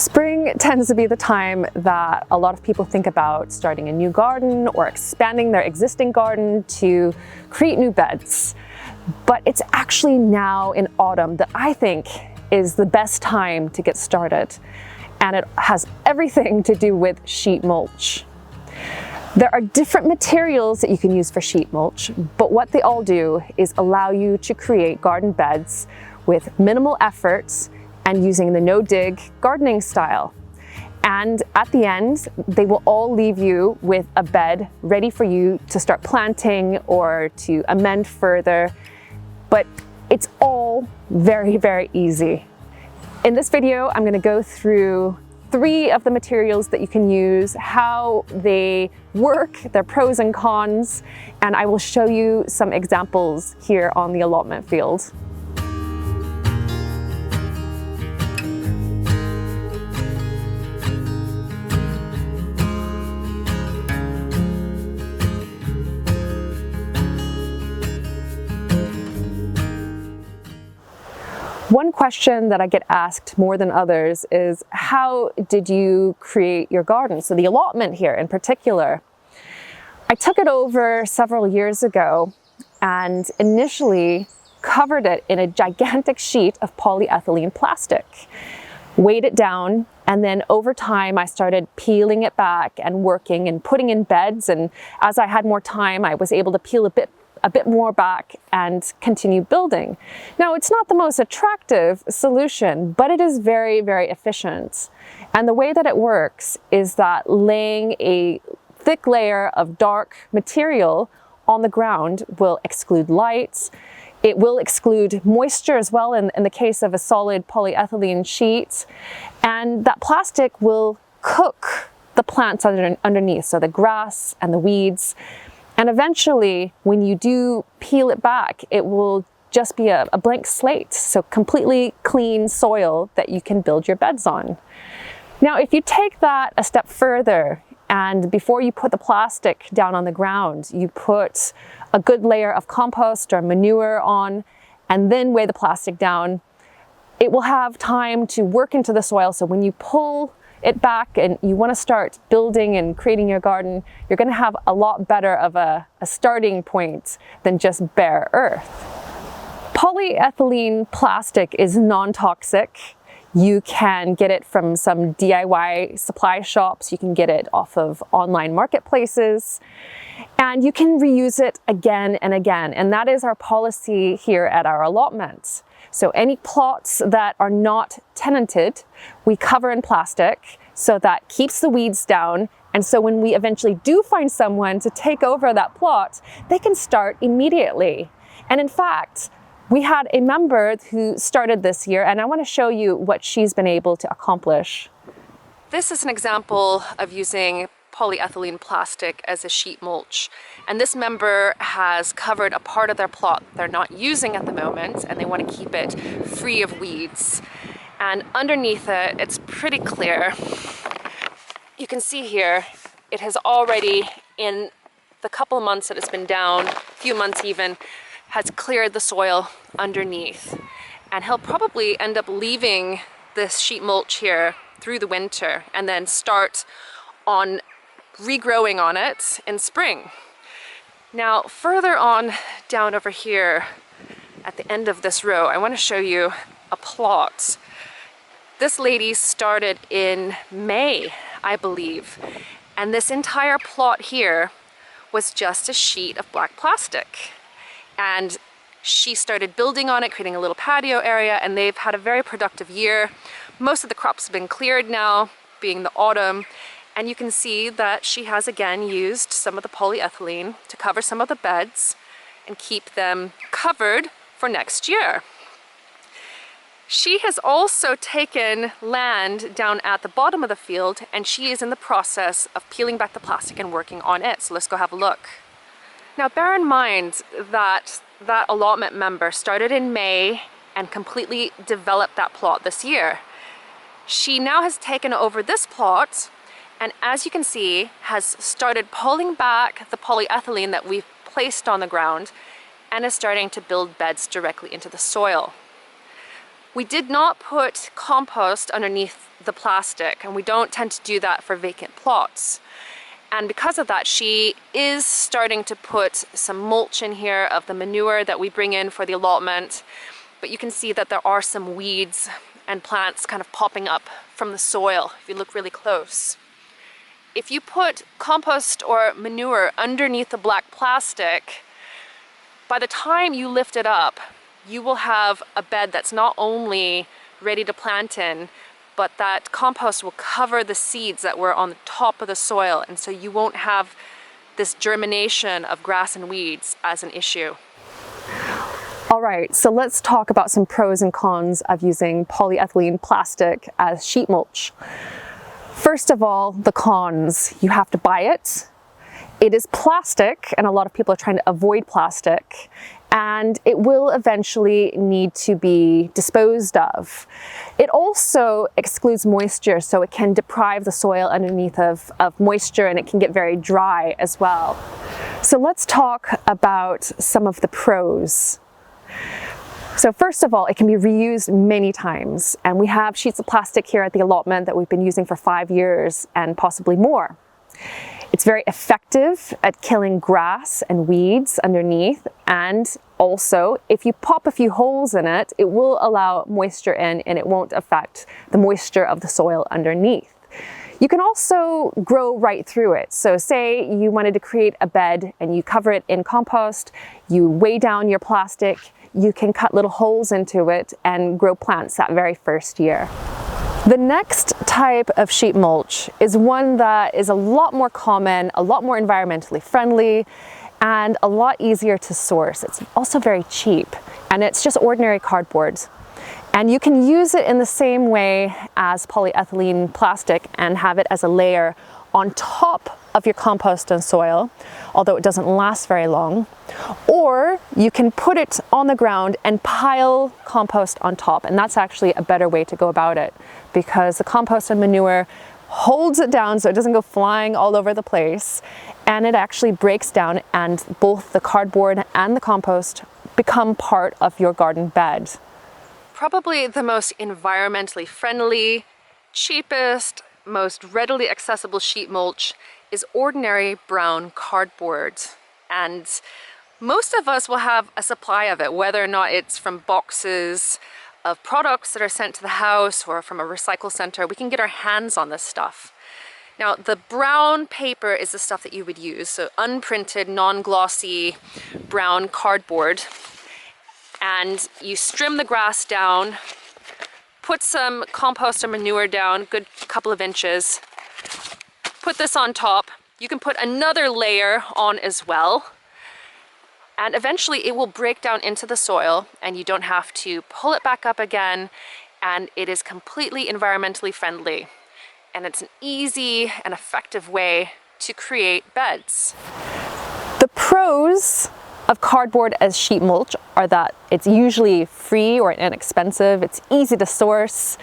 Spring tends to be the time that a lot of people think about starting a new garden or expanding their existing garden to create new beds. But it's actually now in autumn that I think is the best time to get started. And it has everything to do with sheet mulch. There are different materials that you can use for sheet mulch, but what they all do is allow you to create garden beds with minimal efforts and using the no-dig gardening style. And at the end, they will all leave you with a bed ready for you to start planting or to amend further. But it's all very, very easy. In this video, I'm going to go through 3 of the materials that you can use, how they work, their pros and cons, and I will show you some examples here on the allotment field. One question that I get asked more than others is, how did you create your garden? So the allotment here in particular. I took it over several years ago and initially covered it in a gigantic sheet of polyethylene plastic, weighed it down, and then over time I started peeling it back and working and putting in beds, and as I had more time I was able to peel a bit more back and continue building. Now, it's not the most attractive solution, but it is very, very efficient. And the way that it works is that laying a thick layer of dark material on the ground will exclude light. It will exclude moisture as well in the case of a solid polyethylene sheet. And that plastic will cook the plants underneath, so the grass and the weeds. And eventually, when you do peel it back, it will just be a blank slate, so completely clean soil that you can build your beds on. Now, if you take that a step further, and before you put the plastic down on the ground, you put a good layer of compost or manure on, and then weigh the plastic down, it will have time to work into the soil. So when you pull it back and you want to start building and creating your garden, you're going to have a lot better of a starting point than just bare earth. Polyethylene plastic is non-toxic. You can get it from some DIY supply shops. You can get it off of online marketplaces, and you can reuse it again and again. And that is our policy here at our allotment. So any plots that are not tenanted, we cover in plastic, so that keeps the weeds down. And so when we eventually do find someone to take over that plot, they can start immediately. And in fact, we had a member who started this year, and I want to show you what she's been able to accomplish. This is an example of using polyethylene plastic as a sheet mulch, and this member has covered a part of their plot they're not using at the moment, and they want to keep it free of weeds. And underneath it, it's pretty clear. You can see here, it has already, in the couple months that it's been down, a few months even, has cleared the soil underneath. And he'll probably end up leaving this sheet mulch here through the winter and then start on regrowing on it in spring. Now, further on down over here at the end of this row, I want to show you a plot. This lady started in May, I believe, and this entire plot here was just a sheet of black plastic. And she started building on it, creating a little patio area, and they've had a very productive year. Most of the crops have been cleared now, being the autumn. And you can see that she has again used some of the polyethylene to cover some of the beds and keep them covered for next year. She has also taken land down at the bottom of the field, and she is in the process of peeling back the plastic and working on it. So let's go have a look. Now, bear in mind that that allotment member started in May and completely developed that plot this year. She now has taken over this plot, and as you can see, has started pulling back the polyethylene that we've placed on the ground and is starting to build beds directly into the soil. We did not put compost underneath the plastic, and we don't tend to do that for vacant plots. And because of that, she is starting to put some mulch in here of the manure that we bring in for the allotment. But you can see that there are some weeds and plants kind of popping up from the soil if you look really close. If you put compost or manure underneath the black plastic, by the time you lift it up, you will have a bed that's not only ready to plant in, but that compost will cover the seeds that were on the top of the soil, and so you won't have this germination of grass and weeds as an issue. All right, so let's talk about some pros and cons of using polyethylene plastic as sheet mulch. First of all, the cons. You have to buy it. It is plastic, and a lot of people are trying to avoid plastic, and it will eventually need to be disposed of. It also excludes moisture, so it can deprive the soil underneath of moisture, and it can get very dry as well. So let's talk about some of the pros. So first of all, it can be reused many times, and we have sheets of plastic here at the allotment that we've been using for 5 years and possibly more. It's very effective at killing grass and weeds underneath, and also if you pop a few holes in it, it will allow moisture in and it won't affect the moisture of the soil underneath. You can also grow right through it. So say you wanted to create a bed and you cover it in compost, you weigh down your plastic, you can cut little holes into it and grow plants that very first year. The next type of sheet mulch is one that is a lot more common, a lot more environmentally friendly, and a lot easier to source. It's also very cheap, and it's just ordinary cardboard. And you can use it in the same way as polyethylene plastic and have it as a layer on top of your compost and soil, although it doesn't last very long. Or you can put it on the ground and pile compost on top, and that's actually a better way to go about it, because the compost and manure holds it down so it doesn't go flying all over the place, and it actually breaks down, and both the cardboard and the compost become part of your garden bed. Probably the most environmentally friendly, cheapest, most readily accessible sheet mulch is ordinary brown cardboard. And most of us will have a supply of it, whether or not it's from boxes of products that are sent to the house or from a recycle center. We can get our hands on this stuff. Now, the brown paper is the stuff that you would use, so unprinted, non-glossy brown cardboard. And you trim the grass down, put some compost or manure down, good couple of inches, put this on top. You can put another layer on as well, and eventually it will break down into the soil and you don't have to pull it back up again, and it is completely environmentally friendly. And it's an easy and effective way to create beds. The pros of cardboard as sheet mulch are that it's usually free or inexpensive, it's easy to source,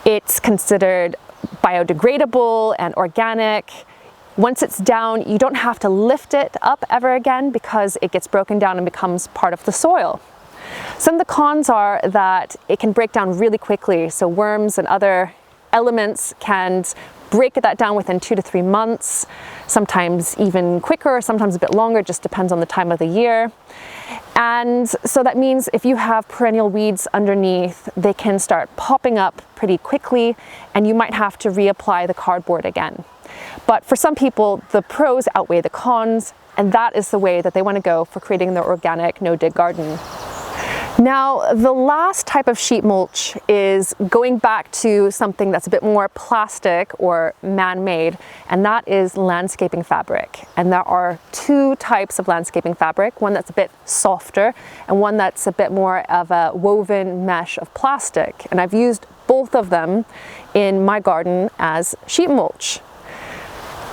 it's considered biodegradable and organic. Once it's down, you don't have to lift it up ever again because it gets broken down and becomes part of the soil. Some of the cons are that it can break down really quickly, so worms and other elements can break that down within 2 to 3 months, sometimes even quicker, sometimes a bit longer, just depends on the time of the year. And so that means if you have perennial weeds underneath, they can start popping up pretty quickly, and you might have to reapply the cardboard again. But for some people, the pros outweigh the cons, and that is the way that they want to go for creating their organic no-dig garden. Now, the last type of sheet mulch is going back to something that's a bit more plastic or man-made, and that is landscaping fabric. And there are 2 types of landscaping fabric, one that's a bit softer and one that's a bit more of a woven mesh of plastic. And I've used both of them in my garden as sheet mulch.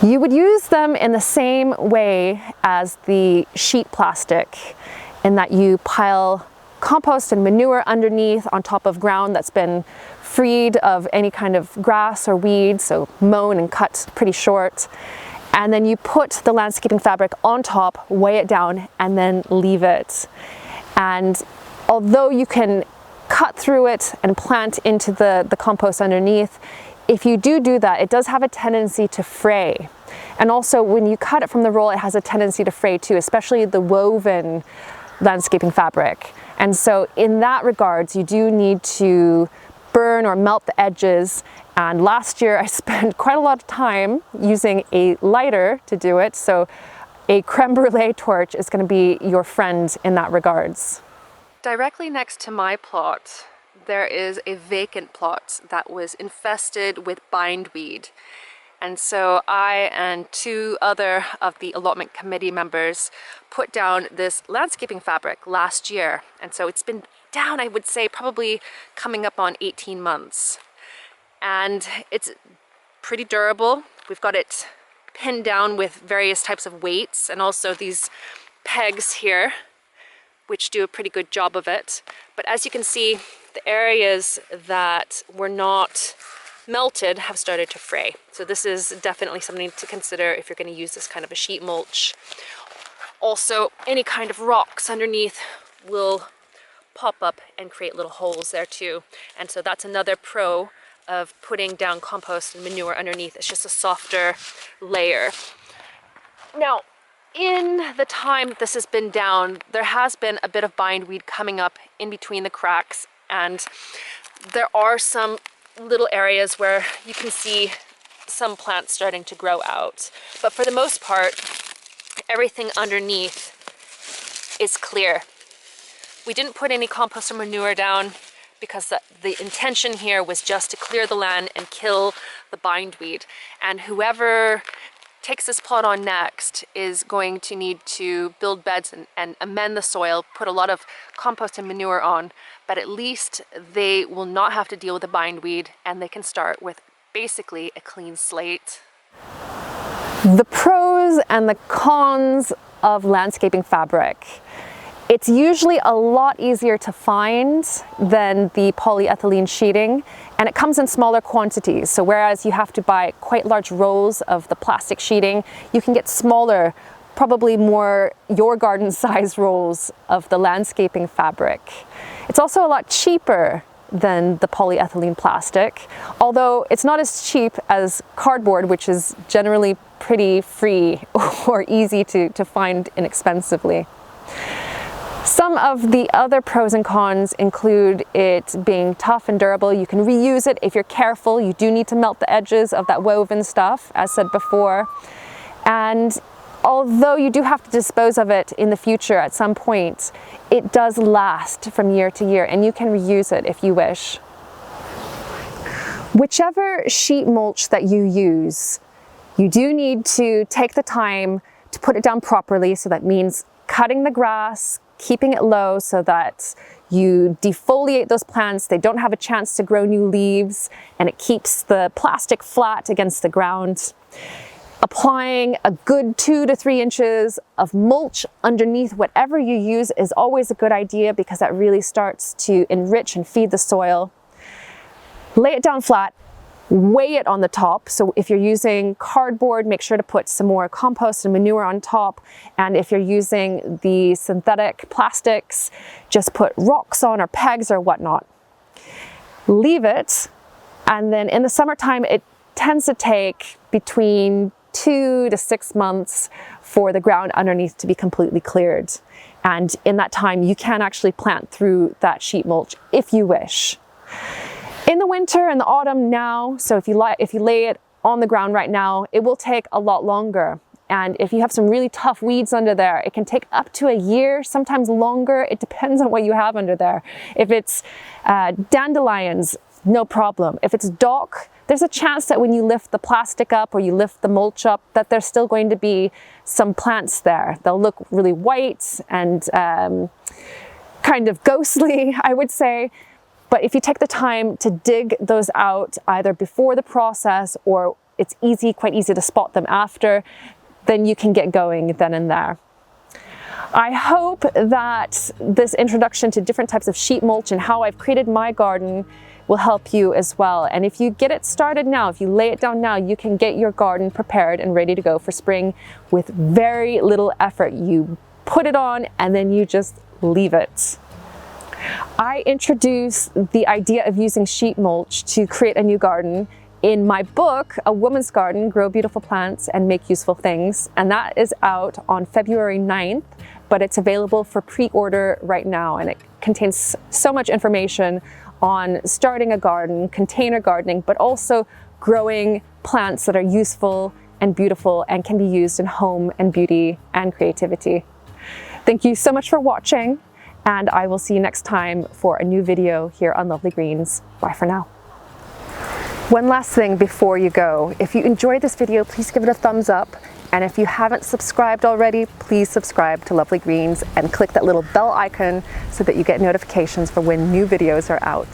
You would use them in the same way as the sheet plastic, in that you pile compost and manure underneath on top of ground that's been freed of any kind of grass or weeds, so mown and cut pretty short. And then you put the landscaping fabric on top, weigh it down, and then leave it. And although you can cut through it and plant into the compost underneath, if you do that, it does have a tendency to fray. And also when you cut it from the roll, it has a tendency to fray too, especially the woven landscaping fabric. And so in that regards, you do need to burn or melt the edges. And last year I spent quite a lot of time using a lighter to do it. So a creme brulee torch is going to be your friend in that regards. Directly next to my plot, there is a vacant plot that was infested with bindweed. And so I and 2 other of the allotment committee members put down this landscaping fabric last year. And so it's been down, I would say, probably coming up on 18 months. And it's pretty durable. We've got it pinned down with various types of weights and also these pegs here, which do a pretty good job of it. But as you can see, the areas that were not melted have started to fray. So this is definitely something to consider if you're going to use this kind of a sheet mulch. Also, any kind of rocks underneath will pop up and create little holes there too. And so that's another pro of putting down compost and manure underneath. It's just a softer layer. Now, in the time this has been down, there has been a bit of bindweed coming up in between the cracks, and there are some little areas where you can see some plants starting to grow out. But for the most part, everything underneath is clear. We didn't put any compost or manure down because the intention here was just to clear the land and kill the bindweed. And whoever takes this plot on next is going to need to build beds and amend the soil, put a lot of compost and manure on, but at least they will not have to deal with the bindweed and they can start with basically a clean slate. The pros and the cons of landscaping fabric. It's usually a lot easier to find than the polyethylene sheeting, and it comes in smaller quantities. So whereas you have to buy quite large rolls of the plastic sheeting, you can get smaller, probably more your garden size rolls of the landscaping fabric. It's also a lot cheaper than the polyethylene plastic, although it's not as cheap as cardboard, which is generally pretty free or easy to find inexpensively. Some of the other pros and cons include it being tough and durable. You can reuse it if you're careful. You do need to melt the edges of that woven stuff, as said before. And although you do have to dispose of it in the future at some point, it does last from year to year and you can reuse it if you wish. Whichever sheet mulch that you use, you do need to take the time to put it down properly. So that means cutting the grass, keeping it low so that you defoliate those plants, they don't have a chance to grow new leaves, and it keeps the plastic flat against the ground. Applying a good 2 to 3 inches of mulch underneath whatever you use is always a good idea because that really starts to enrich and feed the soil. Lay it down flat. Weigh it on the top. So if you're using cardboard, make sure to put some more compost and manure on top. And if you're using the synthetic plastics, just put rocks on or pegs or whatnot. Leave it. And then in the summertime, it tends to take between 2 to 6 months for the ground underneath to be completely cleared. And in that time, you can actually plant through that sheet mulch if you wish. In the winter and the autumn now, so if you lay it on the ground right now, it will take a lot longer. And if you have some really tough weeds under there, it can take up to a year, sometimes longer. It depends on what you have under there. If it's dandelions, no problem. If it's dock, there's a chance that when you lift the plastic up or you lift the mulch up, that there's still going to be some plants there. They'll look really white and kind of ghostly, I would say. But if you take the time to dig those out either before the process or it's quite easy to spot them after, then you can get going then and there. I hope that this introduction to different types of sheet mulch and how I've created my garden will help you as well. And if you get it started now, if you lay it down now, you can get your garden prepared and ready to go for spring with very little effort. You put it on and then you just leave it. I introduced the idea of using sheet mulch to create a new garden in my book, A Woman's Garden, Grow Beautiful Plants and Make Useful Things, and that is out on February 9th, but it's available for pre-order right now, and it contains so much information on starting a garden, container gardening, but also growing plants that are useful and beautiful and can be used in home and beauty and creativity. Thank you so much for watching, and I will see you next time for a new video here on Lovely Greens. Bye for now. One last thing before you go, if you enjoyed this video, please give it a thumbs up. And if you haven't subscribed already, please subscribe to Lovely Greens and click that little bell icon so that you get notifications for when new videos are out.